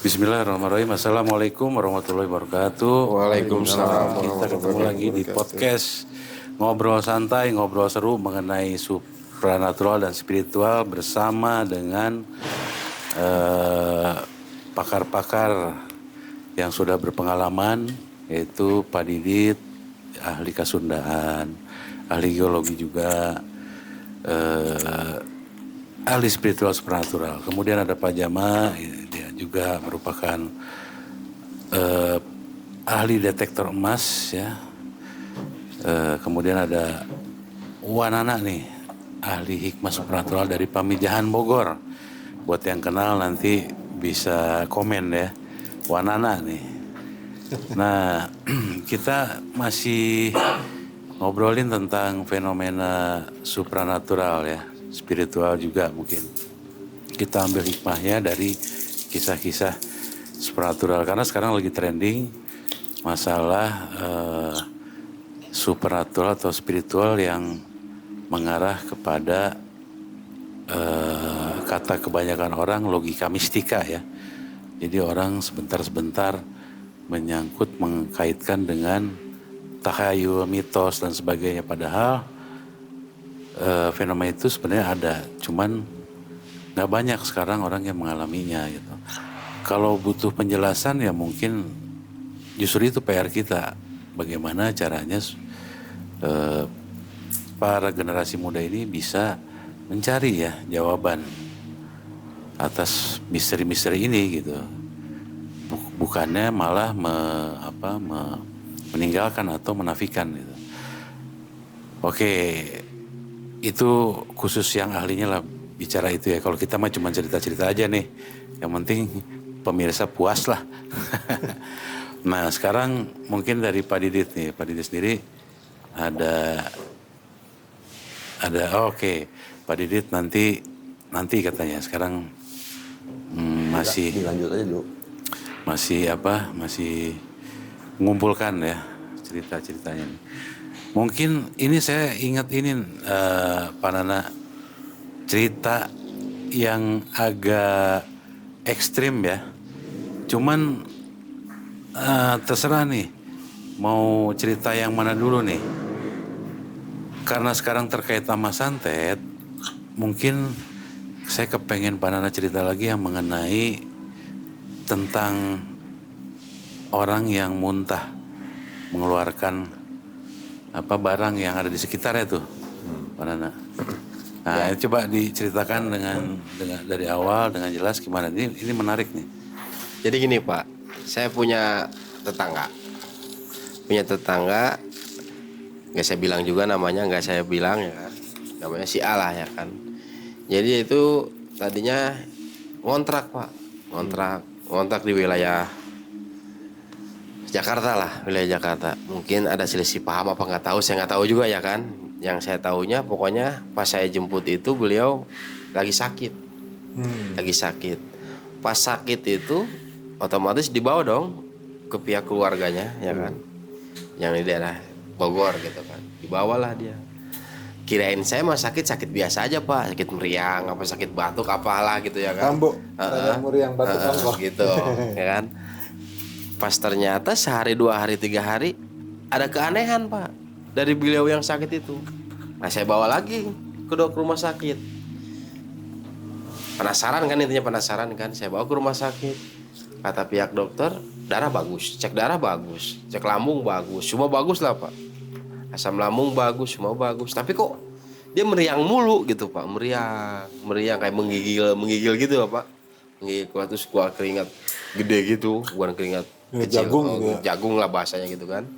Bismillahirrahmanirrahim. Assalamualaikum warahmatullahi wabarakatuh. Waalaikumsalam Kita ketemu warahmatullahi lagi di wabarakatuh. podcast ngobrol santai, ngobrol seru mengenai supranatural dan spiritual bersama dengan pakar-pakar yang sudah berpengalaman, yaitu Pak Didit, ahli Kasundaan, ahli geologi juga, ahli spiritual supranatural. Kemudian ada Pak Jama, dia juga merupakan ahli detektor emas, ya. Kemudian ada Wanana nih, ahli hikmah supranatural dari Pamijahan Bogor. Buat yang kenal nanti bisa komen ya, Wanana nih. Nah, kita masih ngobrolin tentang fenomena supranatural ya, spiritual juga mungkin. Kita ambil hikmahnya dari kisah-kisah supranatural karena sekarang lagi trending masalah supernatural atau spiritual yang mengarah kepada kata kebanyakan orang logika mistika ya. Jadi orang sebentar-sebentar mengkaitkan dengan tahayul, mitos dan sebagainya. Padahal fenomena itu sebenarnya ada, cuman nggak banyak sekarang orang yang mengalaminya gitu. Kalau butuh penjelasan ya mungkin justru itu PR kita. Bagaimana caranya para generasi muda ini bisa mencari ya jawaban atas misteri-misteri ini gitu. Bukannya malah meninggalkan atau menafikan gitu. Oke, itu khusus yang ahlinya lah bicara itu ya. Kalau kita mah cuma cerita-cerita aja nih. Yang penting pemirsa puas lah. Nah sekarang mungkin dari Pak Didit nih. Pak Didit sendiri ada oke. Pak Didit nanti katanya sekarang masih Dilanjut aja dulu. masih mengumpulkan ya cerita-ceritanya. Mungkin ini saya ingat ini Pak Nana, cerita yang agak ekstrim ya. Cuman terserah nih mau cerita yang mana dulu nih. Karena sekarang terkait sama santet, mungkin saya kepengen Pak Nana cerita lagi yang mengenai tentang orang yang muntah mengeluarkan barang yang ada di sekitarnya tuh, Pak Nana. Nah, coba diceritakan dengan dari awal dengan jelas gimana. Ini menarik nih. Jadi gini Pak, saya punya tetangga. Nggak saya bilang juga namanya, nggak saya bilang ya kan. Namanya si A lah ya kan. Jadi itu tadinya ngontrak Pak. Ngontrak di wilayah Jakarta lah, wilayah Jakarta. Mungkin ada selisih paham apa nggak tahu, saya nggak tahu juga ya kan. Yang saya tahunya pokoknya pas saya jemput itu beliau lagi sakit. Lagi sakit. Pas sakit itu otomatis dibawa dong ke pihak keluarganya ya kan. Yang di daerah Bogor gitu kan. Dibawalah dia. Kirain saya mah sakit biasa aja Pak, sakit meriang, apa sakit batuk apalah gitu ya kan. Kambo, meriang batuk kambo. Gitu ya kan. Pas ternyata sehari, 2 hari, 3 hari ada keanehan Pak dari beliau yang sakit itu. Nah saya bawa lagi ke rumah sakit. Penasaran kan, saya bawa ke rumah sakit. Kata pihak dokter, darah bagus, cek darah bagus, cek lambung bagus, semua bagus lah Pak. Asam lambung bagus, semua bagus. Tapi kok dia meriang mulu gitu Pak, meriang kayak menggigil gitu lah Pak. Menggigil, terus keluar keringat gede gitu, bukan keringat kecil, jagung lah bahasanya gitu kan.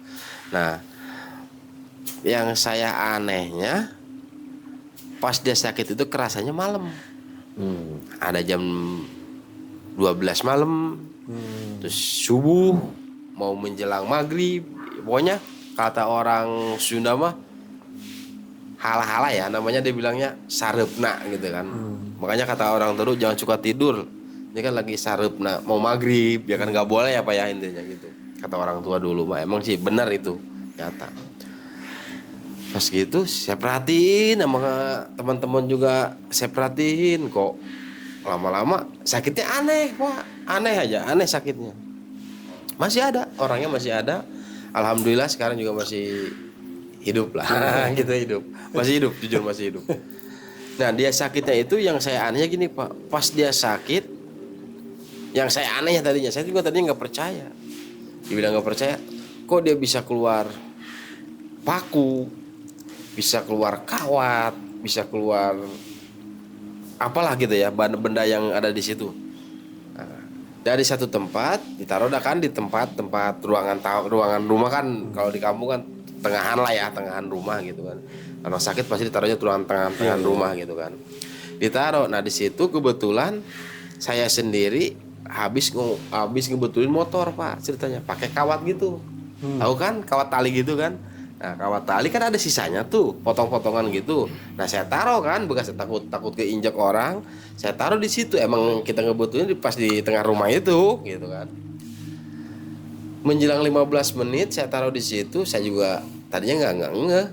Nah, yang saya anehnya pas dia sakit itu kerasanya malam. Ada jam 12 malam, terus subuh mau menjelang maghrib, pokoknya kata orang Sunda mah hala-hala ya namanya, dia bilangnya sarepna gitu kan. Makanya kata orang dulu jangan suka tidur, ini kan lagi sarepna mau maghrib ya kan, nggak boleh apa ya intinya gitu kata orang tua dulu mah. Emang sih benar itu, nyata. Pas gitu saya perhatiin sama teman-teman juga, saya perhatiin kok lama-lama sakitnya aneh Pak. aneh sakitnya. Masih ada, orangnya masih ada. Alhamdulillah sekarang juga masih hidup lah. Kita hidup. Masih hidup, jujur masih hidup. Nah, dia sakitnya itu yang saya anehnya gini, Pak. Pas dia sakit, yang saya anehnya tadinya, saya juga tadinya nggak percaya. Dibilang nggak percaya, kok dia bisa keluar paku, bisa keluar kawat, bisa keluar apalah gitu ya, benda yang ada di situ. Nah, dari satu tempat ditaruh dah kan di tempat ruangan rumah kan, kalau di kampung kan tengahan lah ya, tengahan rumah gitu kan. Kalau sakit pasti ditaruhnya ruangan tengahan rumah gitu kan. Ditaruh. Nah, di situ kebetulan saya sendiri habis ngebetulin motor, Pak, ceritanya pakai kawat gitu. Tahu kan kawat tali gitu kan. Nah, kawat tali kan ada sisanya tuh, potong-potongan gitu. Nah, saya taruh kan, bekas takut keinjak orang, saya taruh di situ. Emang kita ngebetulin pas di tengah rumah itu, gitu kan. Menjelang 15 menit saya taruh di situ, saya juga tadinya nggak ngeh.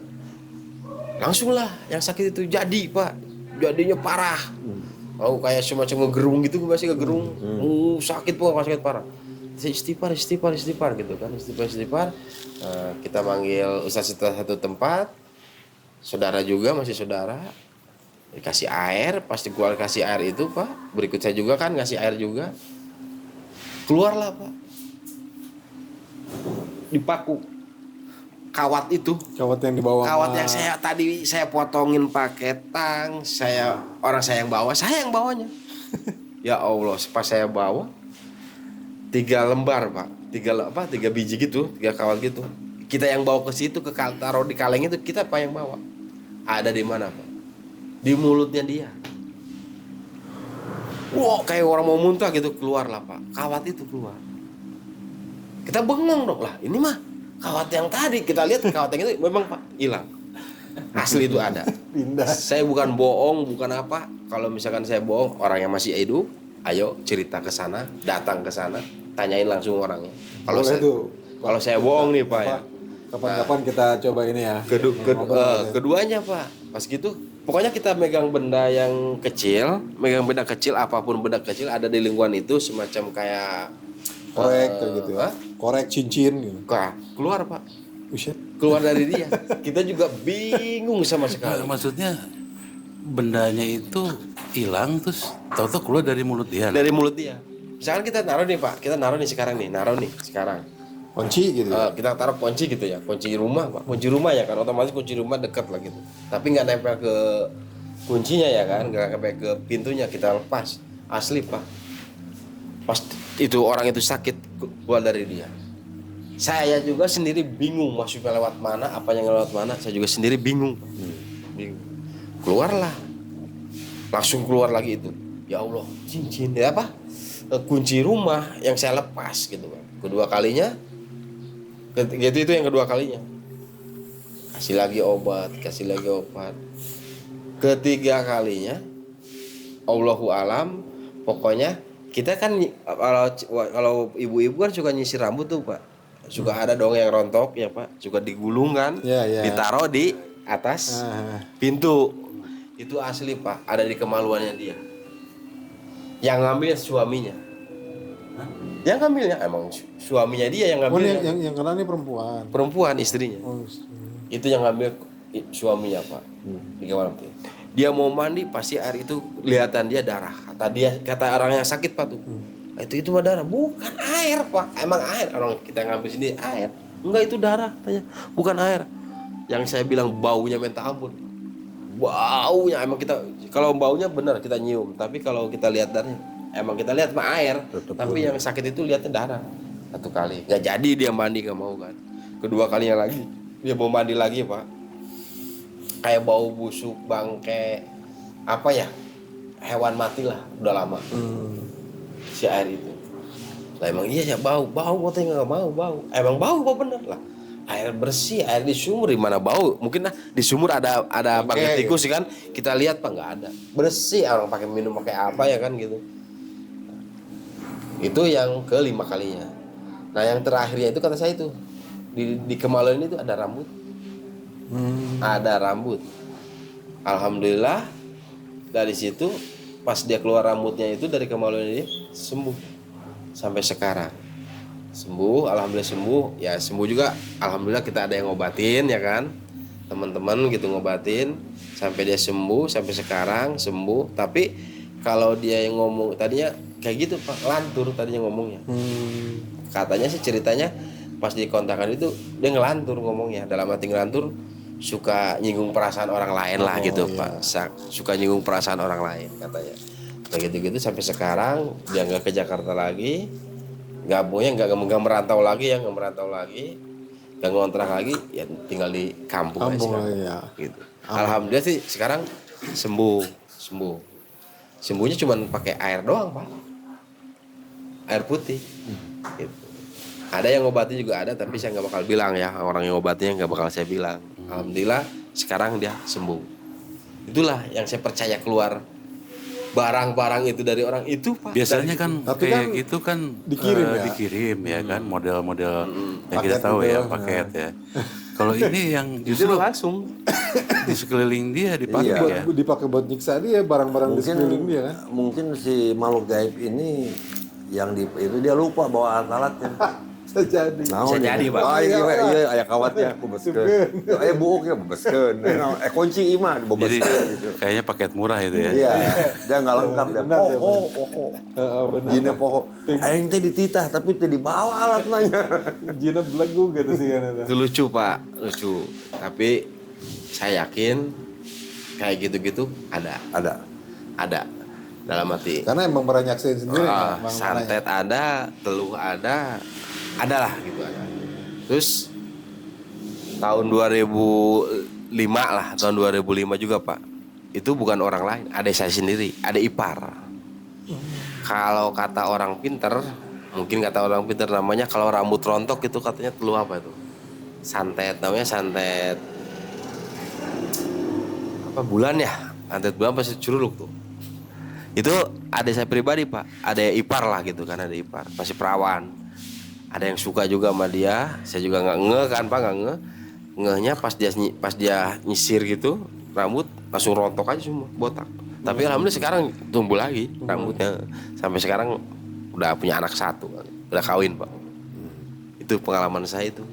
Langsung lah yang sakit itu jadi, Pak. Jadinya parah. Oh, kayak semacam ngegerung gitu, masih ngegerung. Sakit, Pak, sakit parah. Istighfar gitu kan, istighfar. Kita manggil ustaz satu tempat, saudara juga, masih saudara, dikasih air. Pasti keluar kasih air itu, Pak, berikut saya juga kan ngasih air juga, keluarlah, Pak, dipaku kawat itu, Kawat yang dibawa. kawat yang saya potongin pakai tang, orang saya yang bawanya. Ya Allah, pas saya bawa 3 lembar, Pak. 3 biji gitu, 3 kawat gitu. Kita yang bawa ke situ, taruh di kaleng itu, kita apa yang bawa? Ada di mana, Pak? Di mulutnya dia. Wow, kayak orang mau muntah gitu, keluar lah, Pak. Kawat itu keluar. Kita bengong dong lah. Ini mah kawat yang tadi kita lihat, kawat yang itu memang, Pak, hilang. Asli itu ada. Pindah. Saya bukan bohong, bukan apa. Kalau misalkan saya bohong, orang yang masih hidup, ayo cerita ke sana, datang ke sana, tanyain langsung orangnya. Kalau saya bohong nih, Pak, ya. Kapan-kapan kita coba ini ya. Keduanya, Pak, pas gitu, pokoknya kita megang benda kecil, apapun benda kecil ada di lingkungan itu, semacam kayak Korek kayak gitu ya. Korek, cincin gitu. Keluar, Pak. Buset. Keluar dari dia. Kita juga bingung sama sekali. Maksudnya bendanya itu hilang terus tahu-tahu keluar dari mulut dia. Dari mulut dia. Misalkan kita naruh nih, Pak, kita naruh nih sekarang. Kunci gitu ya. Kita taruh kunci gitu ya, kunci rumah, Pak. Kunci rumah ya kan, otomatis kunci rumah dekat lah gitu. Tapi nggak nempel ke kuncinya ya kan, nggak nempel ke pintunya, kita lepas. Asli, Pak. Pas itu orang itu sakit, keluar dari dia. Saya juga sendiri bingung masuknya lewat mana, apa yang lewat mana, saya juga sendiri bingung. Bingung. Keluarlah. Langsung keluar lagi itu. Ya Allah, cincin ya apa? Kunci rumah yang saya lepas gitu kan. Kedua kalinya itu yang kedua kalinya. Kasih lagi obat. Ketiga kalinya, Allahu alam, pokoknya kita kan kalau ibu-ibu kan suka nyisir rambut tuh, Pak. Suka ada dong yang rontok ya, Pak. Suka digulung kan, ditaruh di atas pintu. Itu asli, Pak, ada di kemaluannya dia. Yang ngambil suaminya. Yang ngambilnya emang suaminya dia yang ngambil. Yang kena ini perempuan. Perempuan, istrinya. Itu yang ngambil suaminya, Pak. Di kamar mandi. Dia mau mandi pasti air itu kelihatan dia darah. Kata orang yang sakit, Pak tuh. Itu mah darah, bukan air, Pak. Emang air. Orang kita ngambil sini air. Enggak, itu darah katanya. Bukan air. Yang saya bilang baunya minta ampun. Baunya emang kita, kalau baunya benar kita nyium, tapi kalau kita lihat darahnya emang kita lihat mah air. Tapi yang sakit itu lihatnya darah. Satu kali nggak jadi dia mandi, nggak mau kan. Kedua kalinya lagi dia mau mandi lagi, Pak, kayak bau busuk, bangke, apa ya, hewan mati lah, udah lama. Si air itu lah, emang iya ya bau katanya, nggak mau bau, emang bau apa bener lah. Air bersih, air di sumur di mana bau? Mungkin di sumur ada bangkai tikus kan? Kita lihat, Pak, nggak ada. Bersih, orang pakai minum pakai apa ya kan gitu. Itu yang ke-5 kalinya. Nah, yang terakhirnya itu kata saya itu di kemaluan itu ada rambut. Ada rambut. Alhamdulillah dari situ pas dia keluar rambutnya itu dari kemaluan dia sembuh. sampai sekarang. Sembuh, alhamdulillah sembuh. Ya sembuh juga, alhamdulillah kita ada yang ngobatin ya kan. Teman-teman gitu ngobatin sampai dia sembuh, sampai sekarang sembuh. Tapi kalau dia yang ngomong tadinya kayak gitu Pak, lantur tadinya ngomongnya. Katanya sih ceritanya pas dikontakan itu dia ngelantur ngomongnya. Dalam arti ngelantur suka nyinggung perasaan orang lain lah gitu Pak. Suka nyinggung perasaan orang lain katanya. Nah gitu-gitu sampai sekarang dia nggak ke Jakarta lagi, nggak merantau lagi ya, nggak merantau lagi, nggak ngontrak lagi, ya tinggal di kampung aja. ya. Gitu. Alhamdulillah sih sekarang sembuh. Sembuhnya cuma pakai air doang Pak, air putih. Gitu. Ada yang ngobati juga ada, tapi saya nggak bakal bilang ya, orang yang ngobatnya nggak bakal saya bilang. Alhamdulillah sekarang dia sembuh. Itulah yang saya percaya keluar barang-barang itu dari orang itu Pak. Biasanya kan Tapi kayak kan gitu kan dikirim ya kan model-model yang Paket kita tahu gitu ya ya. paket ya. Kalau ini yang Itu justru langsung. di sekeliling dia dipakai ya. dipakai buat nyiksa dia, barang-barang di sekeliling dia kan. Mungkin si makhluk gaib ini yang itu dia lupa bawa alat-alatnya. Bisa jadi. Bisa jadi, Pak. Ah iya aya kawatnya bebeskeun. Aya buuk ya bebeskeun. Kunci imah Jadi bebeskeun gitu. kayaknya paket murah itu ya. Iya, dia nggak lengkap dia. Benar, ya, Poho. Benar. Jina poho. Aing teh dititah tapi teh dibawa alatnya. Jina belegu gitu sih kan itu. Itu lucu Pak, lucu. Tapi saya yakin kayak gitu-gitu ada. Dalam arti Karena emang pernah nyaksain sendiri kan. Emang santet ada, teluh ada lah gitu ada. Terus tahun 2005 lah, tahun 2005 juga Pak. Itu bukan orang lain, ada saya sendiri, ada ipar. Kalau kata orang pinter, mungkin kata orang pinter namanya kalau rambut rontok itu katanya teluh apa itu? Santet, namanya santet apa bulan ya? Santet bulan pasti curuluk tuh. Itu ada saya pribadi Pak, ada ipar lah gitu kan, ada ipar, masih perawan. Ada yang suka juga sama dia, saya juga nggak ngeh kan Pak, nggak ngehnya pas dia nyisir gitu, rambut langsung rontok aja semua, botak. Tapi alhamdulillah sekarang tumbuh lagi rambutnya, sampai sekarang udah punya anak 1, udah kawin Pak. Itu pengalaman saya itu.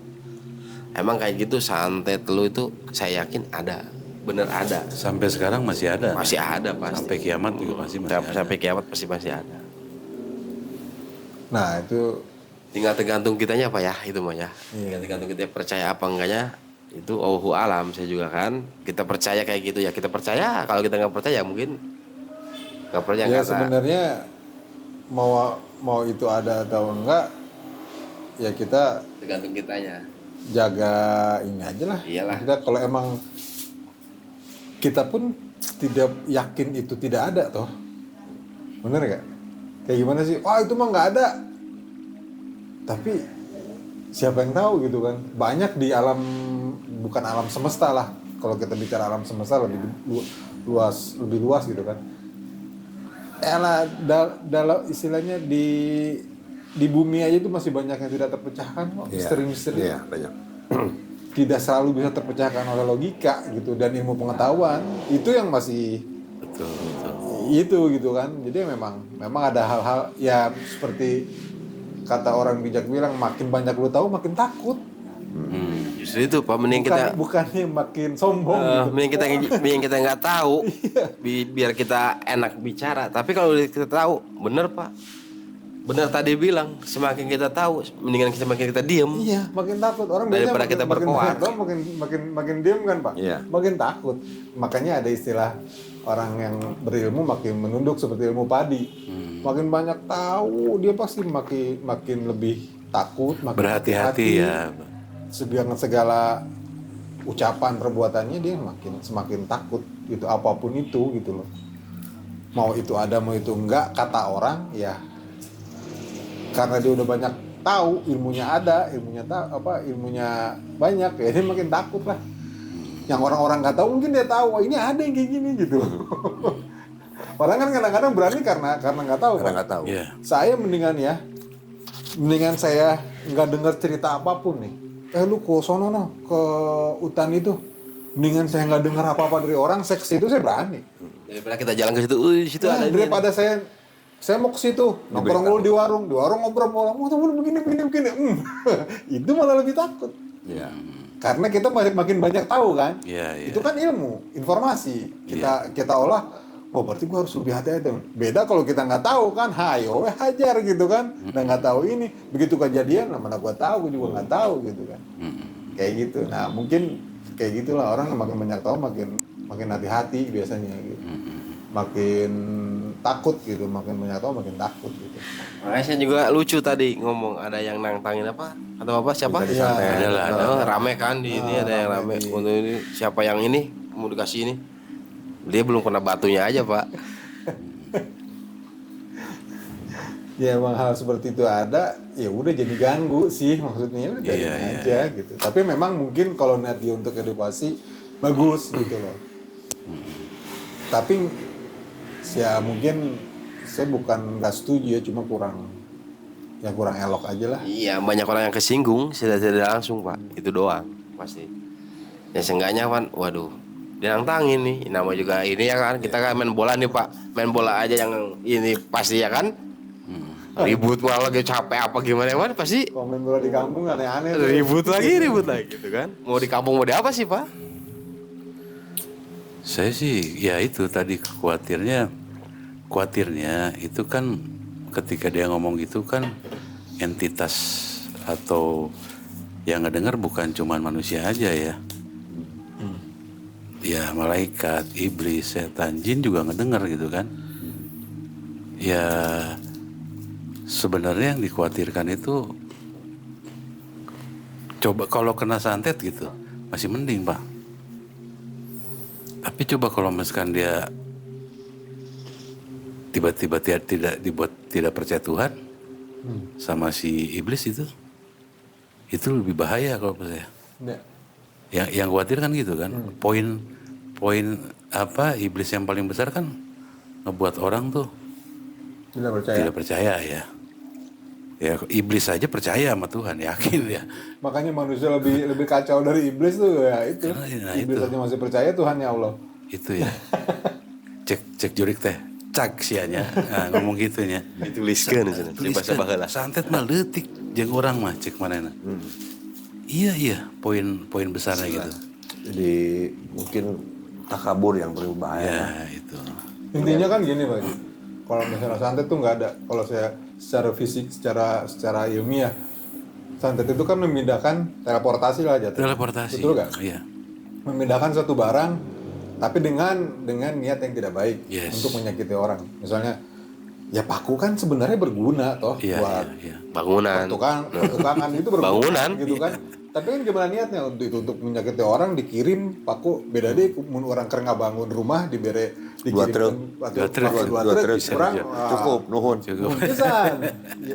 Emang kayak gitu santet teluh itu saya yakin ada, bener ada. Sampai sekarang masih ada. Masih ada pasti. Sampai kiamat juga masih ada. Sampai kiamat pasti masih ada. Nah itu Tinggal tergantung kitanya Pak ya, itu mah ya. Iya. Tinggal tergantung kita percaya apa enggaknya. Itu Allahu alam, saya juga kan. Kita percaya kayak gitu ya, kita percaya. Kalau kita nggak percaya mungkin nggak percaya. ya Kata. sebenarnya mau itu ada atau enggak, ya kita Tergantung kitanya. jaga ini aja lah. Iyalah. Kita kalau emang kita pun tidak yakin itu tidak ada toh, bener gak? Kayak gimana sih? Wah itu mah nggak ada. Tapi siapa yang tahu gitu kan? Banyak di alam, bukan alam semesta lah. Kalau kita bicara alam semesta lebih luas gitu kan. Dalam istilahnya di bumi aja itu masih banyak yang tidak terpecahkan kok, misteri-misteri. Iya, banyak. Tidak selalu bisa terpecahkan oleh logika gitu dan ilmu pengetahuan. Itu yang masih Betul. itu gitu kan. Jadi memang ada hal-hal ya seperti kata orang bijak bilang, makin banyak lu tahu makin takut. Justru itu Pak, mending kita Bukannya makin sombong gitu. mending kita nggak tahu, biar kita enak bicara. Tapi kalau kita tahu, bener Pak, bener tadi bilang, semakin kita tahu, mendingan semakin kita diem. Iya, makin takut. Orang Daripada biasanya kita makin berkoar. banyak tahu, makin diam kan, Pak? Iya. Makin takut. Makanya ada istilah orang yang berilmu makin menunduk seperti ilmu padi. Makin banyak tahu, dia pasti makin lebih takut, makin Berhati-hati ya. Segala ucapan perbuatannya dia semakin takut gitu, apapun itu gitu loh. Mau itu ada mau itu enggak, kata orang ya karena dia udah banyak tahu, ilmunya ada, ilmunya banyak ya, dia makin takut lah. Yang orang-orang nggak tahu mungkin dia tahu, wah ini ada yang kayak gini gitu. Orang kan kadang-kadang berani karena nggak tahu. Karena nggak tahu. Iya. Saya mendingan saya nggak dengar cerita apapun nih. Lu ke sono no, ke hutan itu. Mendingan saya nggak dengar apa-apa dari orang, seks itu saya berani. Daripada kita jalan ke situ, di situ Nah, ada ini. daripada saya saya mau ke situ, nongkrong dulu di warung ngobrol sama orang, teman begini. Itu malah lebih takut. Iya. Karena kita makin banyak tahu kan. Iya, iya. Itu kan ilmu, informasi. Kita olah, oh berarti gua harus lebih hati-hati. Beda kalau kita nggak tahu kan, hayo hajar gitu kan. Dan nggak tahu ini, begitu kejadian, mana gua tahu, gua juga nggak tahu gitu kan. Kayak gitu. Nah mungkin kayak gitulah, orang makin banyak tahu makin hati-hati biasanya gitu. Makin takut gitu, makin banyak tahu makin takut gitu. Makanya saya juga lucu tadi ngomong ada yang nantangin apa atau apa siapa? Minta disantet. Ada lah, ada. Oh, rame kan di ini ada yang rame untuk ini siapa yang ini mau dikasih ini. Dia belum kena batunya aja, Pak. Ya emang hal seperti itu ada, ya udah jadi ganggu sih maksudnya, udah Iya, biarin aja gitu. Tapi memang mungkin kalau niat dia untuk edukasi bagus gitu loh. Tapi ya mungkin saya bukan nggak setuju ya, cuma kurang elok aja lah. Iya, banyak orang yang kesinggung tidak langsung, Pak. Itu doang pasti. Ya seenggaknya kan, waduh, dia nantangin nih. Nama juga ini ya kan, kita kan main bola nih, Pak. Main bola aja yang ini pasti ya kan. Ribut malah lagi capek apa gimana kan pasti Komen bola di kampung aneh-aneh tuh. ribut lagi gitu kan. Mau di kampung mau di apa sih, Pak? Saya sih ya itu tadi khawatirnya itu kan ketika dia ngomong gitu kan entitas atau yang ngedengar bukan cuma manusia aja ya. Ya malaikat, iblis, setan, jin juga ngedengar gitu kan. Ya sebenarnya yang dikhawatirkan itu coba kalau kena santet gitu masih mending Pak. Tapi coba kalau misalkan dia tiba-tiba tidak percaya Tuhan sama si iblis itu lebih bahaya kalau menurut saya. Ya. Yang khawatir kan gitu kan. Poin apa iblis yang paling besar kan ngebuat orang tuh tidak percaya ya. Ya iblis aja percaya sama Tuhan, yakin ya. Makanya manusia lebih kacau dari iblis tuh ya itu. Nah, Iblis itu. aja masih percaya Tuhan ya Allah. Itu ya. cek jurik teh. Cak sianya. Nah, ngomong gitunya. Dituliskan di sana. Di bahasa baheula. Santet mah leutik jeung urang mah cek manehna. Iya, poin besarnya gitu. Jadi mungkin takabur yang paling bahaya. Ya, itu. Intinya kan gini Pak. Kalau misalnya santet tuh nggak ada. Kalau saya secara fisik, secara ilmiah, santet itu kan memindahkan teleportasi lah jatuh. Teleportasi. Betul nggak? Iya. Memindahkan suatu barang, tapi dengan niat yang tidak baik Yes. untuk menyakiti orang. Misalnya, ya paku kan sebenarnya berguna toh Iya, buat iya. Bangunan. tukangan itu berguna, Bangunan. gitu kan. Tapi kan gimana niatnya untuk menyakiti orang, dikirim paku beda deh. Mun orang keur ngabangun rumah dikirim Dua truk. dua Dua truk orang cukup, nuhun. pisan.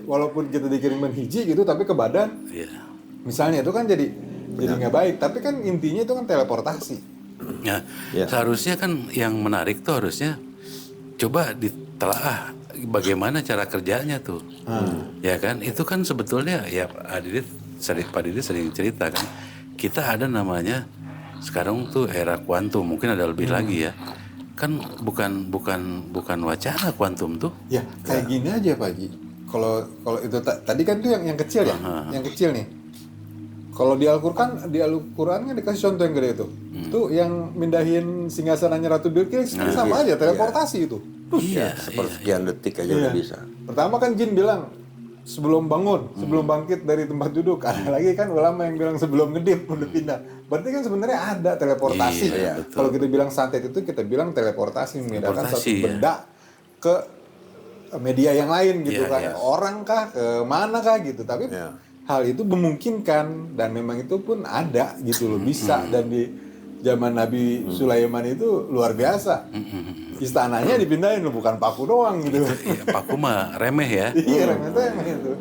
Walaupun kita dikirimin hiji gitu, tapi ke badan, Iya. misalnya itu kan jadi nggak baik. Tapi kan intinya itu kan teleportasi. Nah, Ya. seharusnya kan yang menarik tuh harusnya coba ditelaah bagaimana cara kerjanya tuh. Ya kan? Itu kan sebetulnya ya Pak Didit sering cerita kan. Kita ada namanya sekarang tuh era kuantum, mungkin ada lebih lagi ya. Kan bukan wacana kuantum tuh. Ya kayak gini aja Pak Haji. Kalau itu tadi kan tuh yang kecil ya, yang kecil nih. Kalau di Al-Qur'an kan dikasih contoh yang gede itu. Tuh yang mindahin singgasananya Ratu Bilqis kan sama aja teleportasi itu. Iya, Sepersekian detik aja Iya. udah bisa. Pertama kan jin bilang sebelum bangun, sebelum bangkit dari tempat duduk. Ada lagi kan ulama yang bilang sebelum ngedip udah pindah. Berarti kan sebenarnya ada teleportasi. Iya, betul. Kalau kita bilang santet itu kita bilang teleportasi, memindahkan satu Teleportasi, ya. benda ke media yang lain gitu Iya, kan. iya. Orang kah, ke mana kah gitu. Tapi Iya. hal itu memungkinkan dan memang itu pun ada gitu loh, bisa. Dan di zaman Nabi Sulaiman itu luar biasa. Istananya dipindahin loh, bukan paku doang gitu. Iya, paku mah remeh ya. Iya, remeh itu.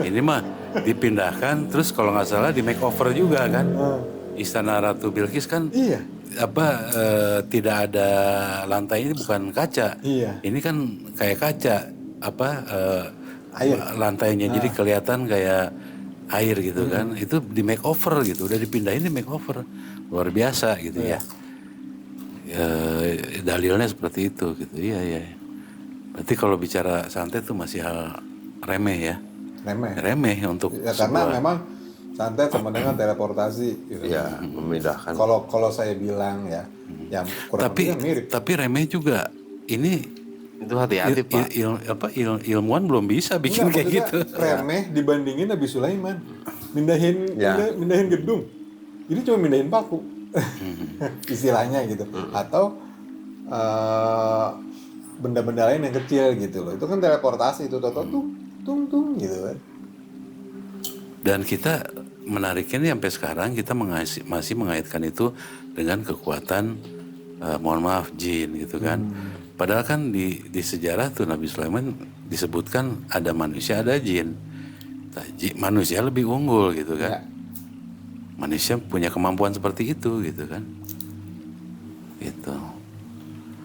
Ini mah dipindahkan terus kalau nggak salah di makeover juga kan. Istana Ratu Bilqis kan Iya. tidak ada lantai, ini bukan kaca. Iya. Ini kan kayak kaca Air. lantainya jadi kelihatan kayak air gitu kan. Itu di makeover gitu, udah dipindahin di makeover. Luar biasa gitu ya. Dalilnya seperti itu gitu. Iya. Berarti kalau bicara santet tuh masih hal remeh ya. Remeh. Remeh untuk Ya karena memang santet sama dengan teleportasi gitu. Ya, memindahkan. Kalau saya bilang ya, yang kurang tapi lebih kan mirip. tapi remeh juga. Ini Itu hati-hati Pak. ilmuwan belum bisa bikin Enggak, kayak maksudnya gitu. remeh dibandingin Nabi Sulaiman. Mindahin Ya. mindahin gedung. Ini cuma mindahin paku. Istilahnya gitu. Atau benda-benda lain yang kecil gitu loh. Itu kan teleportasi itu tung tung gitu kan. Dan kita menariknya nih sampai sekarang kita masih mengaitkan itu dengan kekuatan mohon maaf jin gitu kan. Padahal kan di sejarah tuh Nabi Sulaiman disebutkan ada manusia ada jin. Nah, manusia lebih unggul gitu Ya. kan. Manusia punya kemampuan seperti itu gitu kan. Gitu.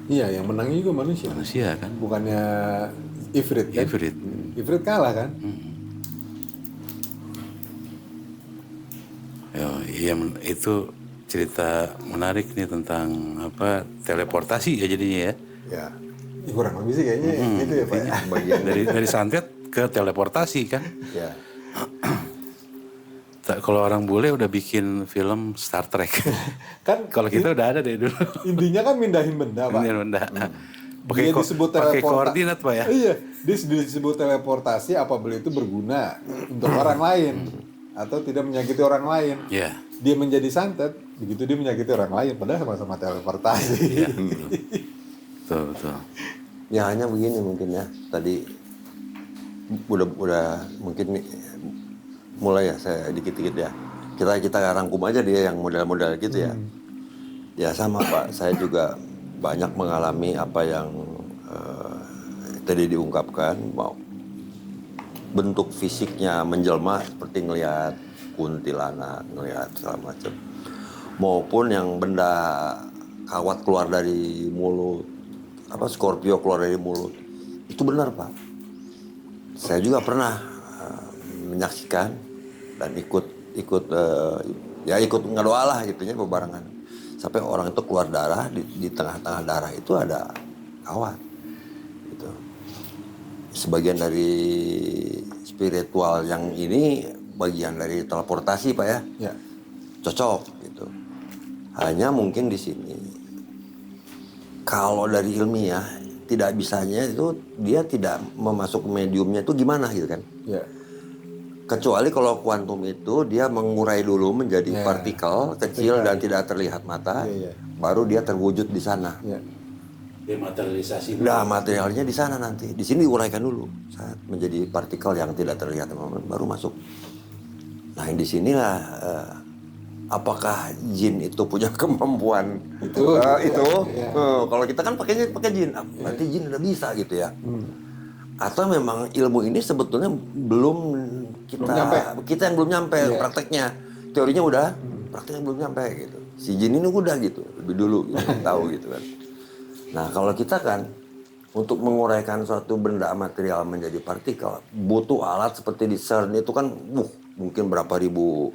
Iya, yang menang juga manusia. Manusia kan. Bukannya Ifrit kan? Ifrit. Ifrit kalah kan? Iya itu cerita menarik nih tentang apa teleportasi ya jadinya ya. Ya. Kurang lebih sih kayaknya gitu ya Pak. Ya. Bagian Dari santet ke teleportasi kan. ya. Kalau orang bule udah bikin film Star Trek. Kan Kalau kita udah ada dari dulu. intinya kan mindahin benda Pak. Ini benda. Dia disebut pakai teleportasi. koordinat Pak ya. Iya, dia disebut teleportasi apabila itu berguna untuk orang lain atau tidak menyakiti orang lain. Iya. Dia menjadi santet, begitu dia menyakiti orang lain, padahal sama-sama teleportasi. Iya. Betul. Ya hanya begini mungkin ya. Tadi udah mungkin mulai ya saya dikit-dikit ya. Kita rangkum aja dia yang model-model gitu ya. Ya sama Pak, saya juga banyak mengalami apa yang tadi diungkapkan, mau bentuk fisiknya menjelma seperti ngelihat kuntilanak, ngelihat segala macam, maupun yang benda kawat keluar dari mulut, apa Scorpio keluar dari mulut, itu benar Pak. Saya juga pernah menyaksikan dan ikut ngedoa lah gitunya bebarengan. Sampai orang itu keluar darah, di tengah-tengah darah itu ada kawat. Gitu. Sebagian dari spiritual yang ini bagian dari teleportasi Pak ya. Ya. Cocok gitu. Hanya mungkin di sini kalau dari ilmiah tidak bisanya itu dia tidak memasuk mediumnya itu gimana gitu kan. Ya. Kecuali kalau kuantum itu dia mengurai dulu menjadi Ya. partikel kecil dan tidak terlihat mata, Ya. baru dia terwujud di sana. Ya. Dematerialisasi. Nah materialnya di sana nanti, di sini diuraikan dulu saat menjadi partikel yang tidak terlihat baru masuk. Nah di sinilah apakah jin itu punya kemampuan itu? Ya. Kalau kita kan pakai jin, berarti jin udah bisa gitu ya. Atau memang ilmu ini sebetulnya belum kita yang belum nyampe prakteknya, teorinya udah, prakteknya belum nyampe gitu. Si jin ini udah gitu, lebih dulu gitu, tahu gitu kan. Nah kalau kita kan untuk menguraikan suatu benda material menjadi partikel butuh alat seperti di CERN itu kan, mungkin berapa ribu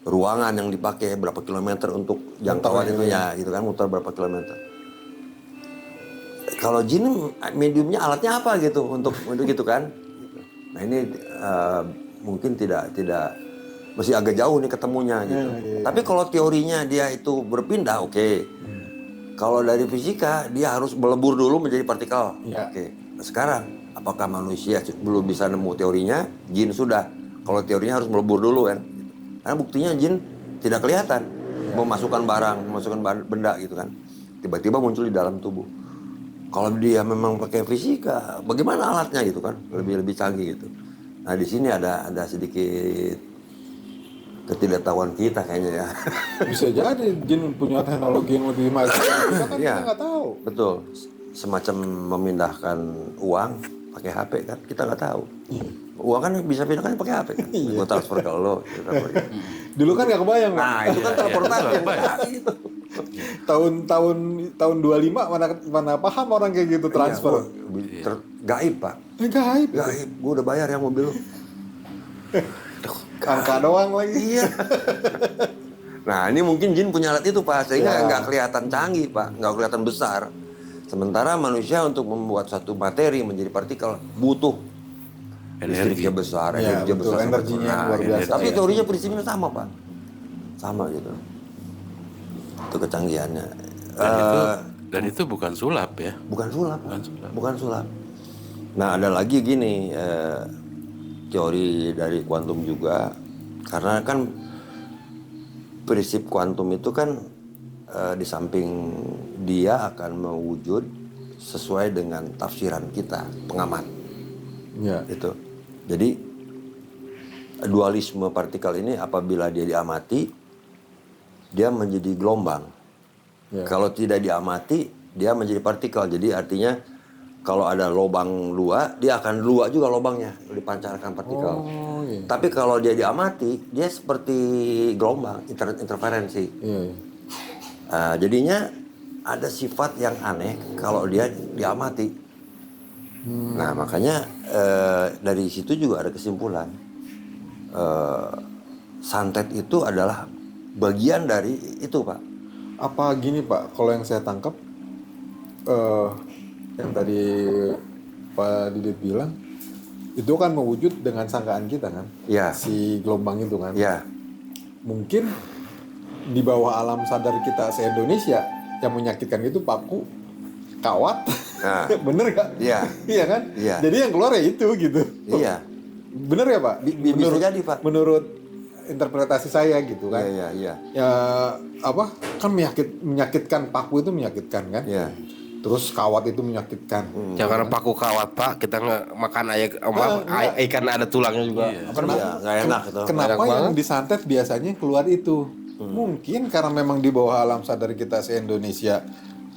ruangan yang dipakai, berapa kilometer untuk jangkauan itu ya, gitu kan, muter berapa kilometer. Kalau jin mediumnya alatnya apa gitu untuk gitu kan? Nah ini mungkin tidak masih agak jauh nih ketemunya gitu. Tapi kalau teorinya dia itu berpindah, oke. Kalau dari fisika dia harus melebur dulu menjadi partikel, oke. Nah, sekarang apakah manusia belum bisa nemu teorinya? Jin sudah. Kalau teorinya harus melebur dulu kan? Karena buktinya jin tidak kelihatan memasukkan barang, memasukkan benda gitu kan. Tiba-tiba muncul di dalam tubuh. Kalau dia memang pakai fisika, bagaimana alatnya gitu kan? Lebih canggih gitu. Nah di sini ada sedikit ketidaktahuan kita kayaknya ya. Bisa jadi jin punya teknologi yang lebih maju. Kita kan Iya. kita nggak tahu. Betul. Semacam memindahkan uang pakai HP kan, kita nggak tahu. Uang kan bisa pindahkan pakai HP kan. Gue transfer ke lo. Dulu kan nggak kebayang kan? Nah itu kan teleportasi. Gitu. Tahun 25 mana paham orang kayak gitu transfer. Gaib Pak. Gaib. Gaib. Gue udah bayar yang mobil. Angka doang lagi. Iya. Nah ini mungkin jin punya alat itu Pak, sehingga nggak kelihatan canggih Pak, nggak kelihatan besar. Sementara manusia untuk membuat satu materi menjadi partikel butuh listriknya besar, Ya, energinya betul. besar. Energinya yang luar biasa. Tapi Ya. teorinya prinsipnya sama, Pak. Sama gitu. Itu kecanggihannya. Dan itu bukan sulap ya. Bukan sulap. Bukan sulap. Bukan sulap. Nah, ada lagi gini, teori dari kuantum juga. Karena kan prinsip kuantum itu kan di samping dia akan mewujud sesuai dengan tafsiran kita, pengamat. Ya. Itu. Jadi dualisme partikel ini apabila dia diamati, dia menjadi gelombang. Ya. Kalau tidak diamati, dia menjadi partikel. Jadi artinya kalau ada lubang dua, dia akan dua juga lubangnya, dipancarkan partikel. Oh, iya. Tapi kalau dia diamati, dia seperti gelombang, interferensi. Iya, iya. Jadinya ada sifat yang aneh kalau dia diamati. Nah, makanya dari situ juga ada kesimpulan. Santet itu adalah bagian dari itu, Pak. Apa gini Pak, kalau yang saya tangkap, yang tadi Pak Didit bilang, itu kan mewujud dengan sangkaan kita kan? Ya. Si gelombang itu kan? Ya, Mungkin di bawah alam sadar kita se-Indonesia yang menyakitkan itu paku, kawat, Nah. bener gak? Iya. Iya kan? Iya. Jadi yang keluar ya itu gitu. iya. Bener ya Pak? Bisa jadi, Pak. Menurut interpretasi saya gitu kan? Iya, iya. Ya apa? Kan menyakitkan, paku itu menyakitkan kan? Iya. Terus kawat itu menyakitkan. Jangan paku kawat Pak, kita makan ikan ada tulangnya juga. Apa namanya? Iya, nggak enak itu. Kenapa Enak yang banget. disantet biasanya keluar itu? Mungkin karena memang di bawah alam sadar kita se-Indonesia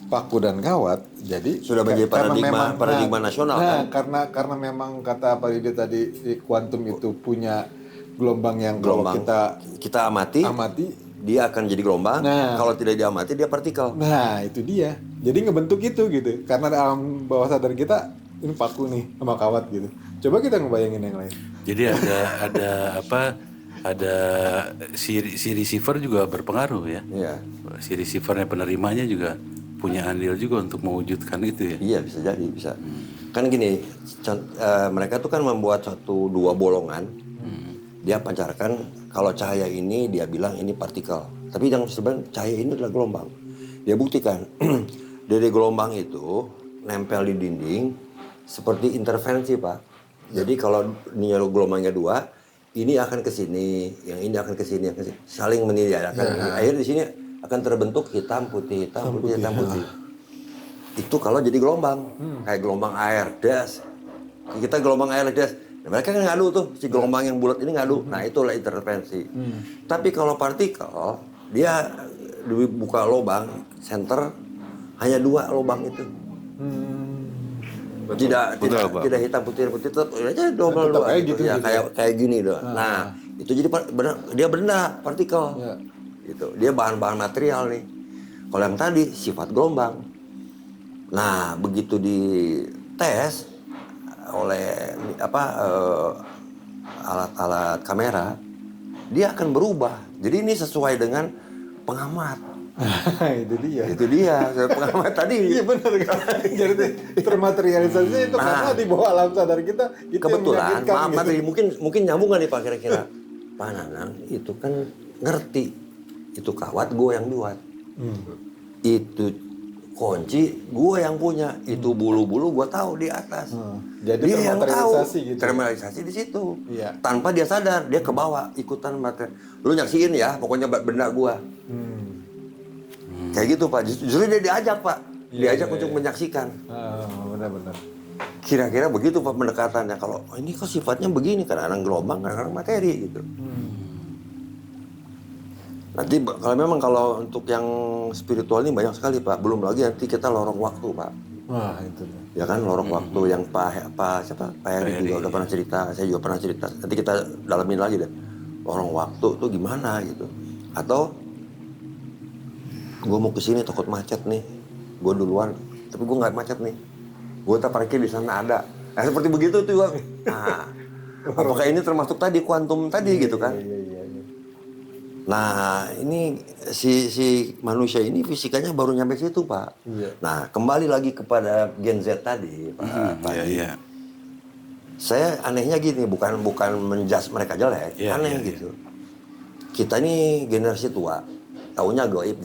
paku dan kawat, jadi Sudah menjadi karena paradigma nasional, kan? Karena memang kata Pak Didi tadi di kuantum itu punya gelombang yang Gelombang. kalau Kita amati, dia akan jadi gelombang. Nah. Kalau tidak diamati, dia partikel. nah itu dia. Jadi ngebentuk itu gitu. Karena alam bawah sadar kita ini paku nih sama kawat gitu. Coba kita ngebayangin yang lain. Jadi ada si receiver juga berpengaruh ya. Iya. Si receivernya penerimanya juga punya andil juga untuk mewujudkan itu ya. Iya, bisa jadi, bisa. Kan gini, mereka tuh kan membuat dua bolongan. Dia pancarkan, kalau cahaya ini dia bilang ini partikel. Tapi yang sebenarnya cahaya ini adalah gelombang. Dia buktikan, dari gelombang itu nempel di dinding seperti interferensi, Pak. Jadi kalau ini gelombangnya dua, ini akan ke sini, yang ini akan ke sini, saling meniadakan. Akhirnya di sini akan terbentuk hitam putih, hitam putih, hitam putih. Itu kalau jadi gelombang, kayak gelombang air, das. Kita gelombang air, das. Nah, mereka kan ngadu tuh, si gelombang yang bulat ini ngadu. Nah, itulah interferensi. Tapi kalau partikel, dia dibuka lubang, center, hanya dua lubang itu. Tidak hitam putih tetap aja double dua gitu, ya kayak gini doh. Nah, itu jadi dia benda partikel. Ya. Gitu. Dia bahan-bahan material nih. Kalau yang tadi sifat gelombang. Nah, begitu dites oleh alat-alat kamera, dia akan berubah. Jadi ini sesuai dengan pengamat. Itu dia. Itu dia, pengamat tadi. Iya benar kan. Jadi termaterialisasinya itu karena di bawah alam sadar kita itu Kebetulan, yang maaf gitu. mungkin nyambung nggak nih Pak kira-kira? Pak Nanang itu kan ngerti. Itu kawat gue yang buat. Itu kunci gue yang punya. Itu bulu-bulu gue tahu di atas. Jadi dia yang tahu. termaterialisasi gitu. Termaterialisasi di situ. Iya. Tanpa dia sadar, dia ke bawah ikutan materi. Lu nyaksiin ya, pokoknya benda gue. Kayak gitu Pak. Justru dia diajak Pak. Diajak untuk menyaksikan. Benar-benar. Kira-kira begitu Pak pendekatannya. Kalau ini kok sifatnya begini, kadang-kadang gelombang, kadang-kadang materi gitu. Nanti kalau untuk yang spiritual ini banyak sekali Pak. Belum lagi nanti kita lorong waktu Pak. Wah itu dia. Ya kan lorong waktu yang Pak Heri juga udah pernah cerita. Saya juga pernah cerita. Nanti kita dalamin lagi deh. Lorong waktu tuh gimana gitu. Atau gue mau kesini takut macet nih. Gue duluan. Tapi gue nggak macet nih. Gue tak parkir di sana ada. Nah, seperti begitu tuh Bang. Nah, apakah ini termasuk tadi kuantum tadi gitu kan? Iya. Nah, ini si manusia ini fisikanya baru nyampe situ, Pak. Iya. Nah, kembali lagi kepada Gen Z tadi, Pak. Iya, iya. Saya anehnya gini, bukan menjudge mereka jelek, Iya, aneh iya, gitu. Kita ini generasi tua, taunya goib,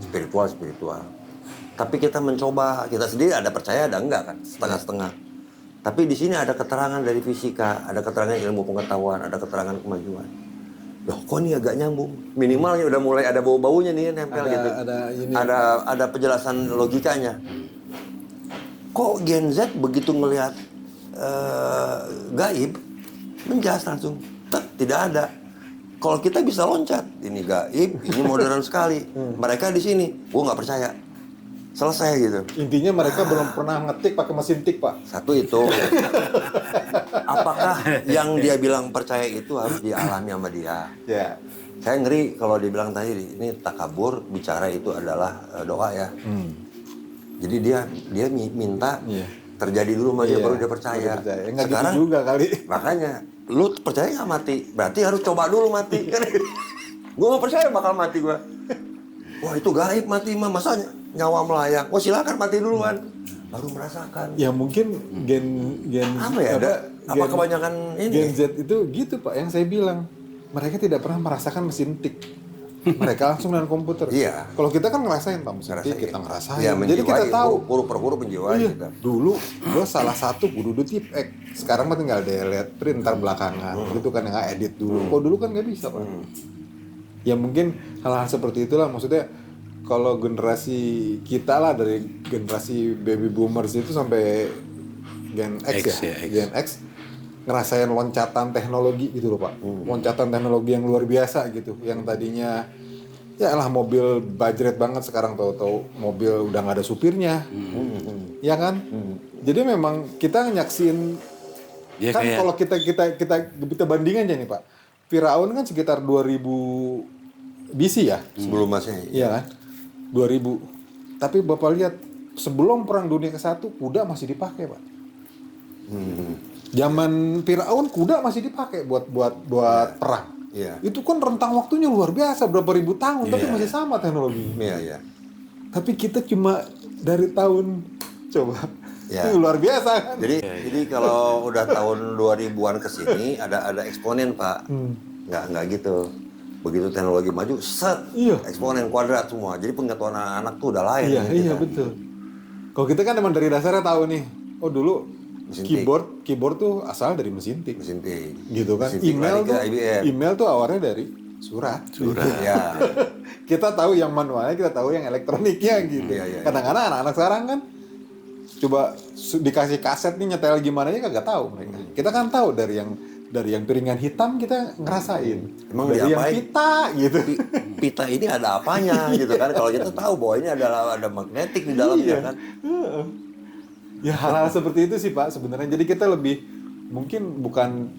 spiritual. Tapi kita mencoba, kita sendiri ada percaya, ada enggak kan, setengah-setengah. Tapi di sini ada keterangan dari fisika, ada keterangan ilmu pengetahuan, ada keterangan kemajuan. Loh, kok ini agak nyambung? Minimalnya udah mulai ada bau-baunya nih nempel gitu. Ada penjelasan logikanya. Kok Gen Z begitu ngelihat gaib, menjas langsung, tidak ada. Kalau kita bisa loncat, ini gaib, ini modern sekali. Mereka di sini, gua nggak percaya. Selesai gitu. Intinya mereka belum pernah ngetik pakai mesin tik, Pak. Satu itu. Apakah yang dia bilang percaya itu harus dialami sama dia? Ya. Saya ngeri kalau dibilang tadi, ini takabur, bicara itu adalah doa ya. Jadi dia minta terjadi dulu sama dia, baru dia percaya. Enggak Sekarang gitu juga kali. makanya, lu percaya nggak mati? Berarti harus coba dulu mati. Gue nggak percaya bakal mati gue. Wah itu gaib mati mah, masa nyawa melayang? Wah silakan mati duluan. Baru merasakan. Ya mungkin gen Apa ya? Apa kebanyakan ini? Gen Z itu gitu, Pak, yang saya bilang. Mereka tidak pernah merasakan mesin tik. Mereka langsung dengan komputer. Iya. Kalau kita kan ngerasain, Pak, mesin tik, kita ngerasain. Ya, jadi kita tahu. Huruf per huruf menjiwai Iya, kita. dulu gue salah satu kudu tipek. Sekarang mah tinggal delete, print ntar belakangan. Gitu kan, nggak edit dulu. Kok dulu kan nggak bisa, Pak. Ya mungkin hal-hal seperti itulah, maksudnya kalau generasi kita lah, dari generasi baby boomers itu sampai Gen X ya, X. Gen X ngerasain loncatan teknologi gitu loh, Pak. Loncatan teknologi yang luar biasa gitu, yang tadinya ya lah mobil budget banget, sekarang tahu-tahu mobil udah nggak ada supirnya, ya kan? Jadi memang kita nyaksiin Ya, kan, kayak- kalau kita bandingin aja nih, Pak. Firaun kan sekitar 2000 BC ya, Sebelum Masehi. iya kan? 2000. Tapi Bapak lihat sebelum Perang Dunia ke-1 kuda masih dipakai, Pak. Zaman Firaun kuda masih dipakai buat perang. Iya. Itu kan rentang waktunya luar biasa, berapa ribu tahun, tapi masih sama teknologinya. Iya, iya. Tapi kita cuma dari tahun coba. Ya. Itu luar biasa kan? Jadi kalau udah tahun 2000-an ke sini ada eksponen, Pak. Nggak gitu. Begitu teknologi maju, set, Iya. eksponen kuadrat semua. Jadi pengetahuan anak tuh udah lain. Iya, gitu iya kan. betul. Kalau kita kan emang dari dasarnya tahu nih, oh dulu Mesin keyboard tuh asal dari mesin tik. Mesin tik. Gitu kan. Mesin tik lari ke IBM. Email tuh awalnya dari surat. Ya. Kita tahu yang manualnya, kita tahu yang elektroniknya gitu. Iya, iya. Kadang-kadang anak-anak sekarang kan coba dikasih kaset nih nyetel gimana ya kagak tahu mereka. Kita kan tahu dari yang piringan hitam kita ngerasain. Emang dari yang diapain? pita gitu. Pita ini ada apanya gitu kan? Kalau kita tahu bahwa ini ada magnetik di dalamnya kan. Ya hal-hal seperti itu sih, Pak, sebenarnya. Jadi kita lebih mungkin bukan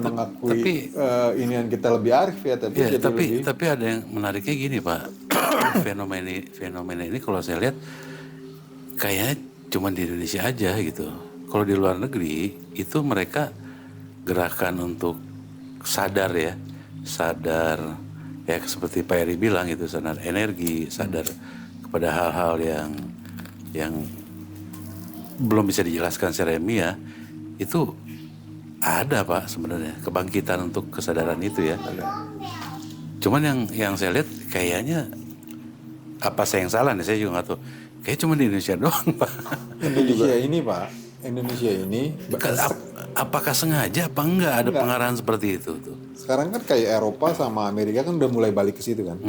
mengakui ini yang kita lebih arif ya, tapi Ya, jadi lebih tapi ada yang menariknya gini, Pak. fenomena ini kalau saya lihat kayaknya cuma di Indonesia aja gitu. Kalau di luar negeri itu mereka gerakan untuk sadar ya seperti Pak Eri bilang itu, sadar energi, sadar kepada hal-hal yang belum bisa dijelaskan secara ilmiah, itu ada, Pak, sebenarnya kebangkitan untuk kesadaran itu ya. Cuman yang saya lihat kayaknya, apa saya yang salah nih, saya juga nggak tahu. Kayak cuma di Indonesia doang, Pak. Indonesia ini Apakah sengaja apa enggak ada pengarahan seperti itu tuh? sekarang kan kayak Eropa sama Amerika kan udah mulai balik ke situ kan.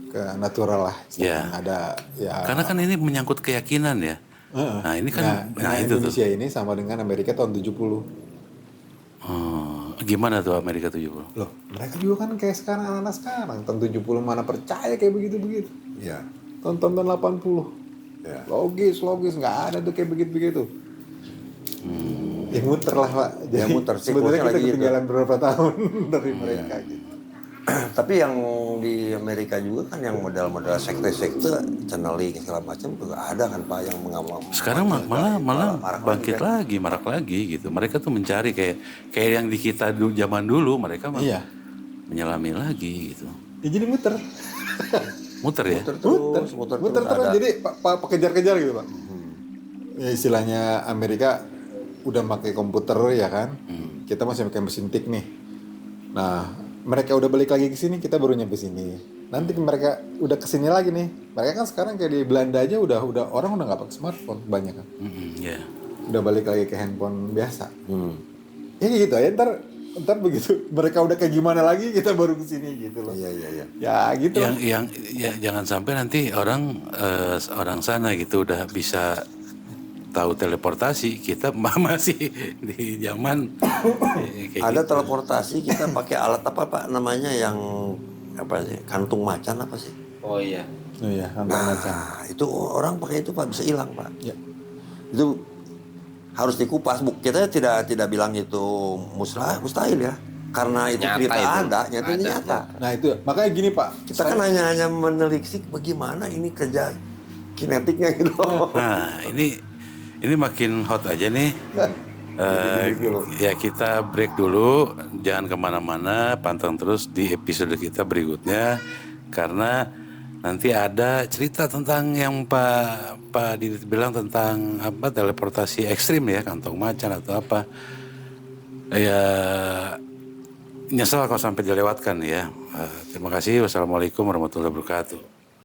Ke natural lah. Ya. Ada ya. Karena kan ini menyangkut keyakinan ya. Nah ini kan, itu tuh. Indonesia ini sama dengan Amerika tahun 70. Gimana tuh Amerika 70? Loh, mereka juga kan kayak sekarang, anak-anak sekarang tahun 70 mana percaya kayak begitu-begitu. Iya. Tahun 80. Ya. Logis, nggak ada tuh kayak begitu-begitu. Ya muter lah, Pak. Ya muter, sebenarnya siklusnya kita lagi gitu. ketinggalan berapa tahun dari mereka gitu. Tapi yang di Amerika juga kan yang model-model sekte-sekte, channeling segala macam juga ada kan, Pak, yang mengamal. Sekarang malah bangkit lagi, marak lagi gitu. Mereka tuh mencari kayak yang di kita zaman dulu, mereka Iya. menyelami lagi gitu. Ya jadi muter. Muter ya? Muter Terus ada. jadi pak kejar-kejar gitu pak. Ya, istilahnya Amerika udah pakai komputer ya kan, kita masih pakai mesin tik nih. Nah mereka udah balik lagi ke sini, kita baru nyampe sini. Nanti mereka udah kesini lagi nih. Mereka kan sekarang kayak di Belanda aja udah orang udah nggak pakai smartphone banyak kan. Ya. Udah balik lagi ke handphone biasa. Ya gitu aja ntar begitu mereka udah kayak gimana lagi kita baru kesini gitu loh. Iya. Ya gitu. Yang ya, jangan sampai nanti orang sana gitu udah bisa tahu teleportasi, kita masih di zaman kayak Ada gitu. teleportasi kita pakai alat apa Pak namanya yang apa sih? Kantung macan apa sih? Oh iya. Oh iya, kantong macan. Nah, itu orang pakai itu Pak bisa hilang Pak. Ya. Itu harus dikupas. Kita tidak bilang itu mustahil ya. Karena itu Nyata cerita itu. nyata Ada. nyata. Nah itu makanya gini Pak. Kita kan hanya menelisik bagaimana ini kerja kinetiknya gitu. Nah, ini makin hot aja nih. Ya kita break dulu, jangan kemana-mana, pantang terus di episode kita berikutnya karena nanti ada cerita tentang yang Pak Didit bilang tentang apa teleportasi ekstrim ya, kantong macan atau apa. Ya nyesel kalau sampai dilewatkan ya. Terima kasih. Wassalamualaikum warahmatullahi wabarakatuh.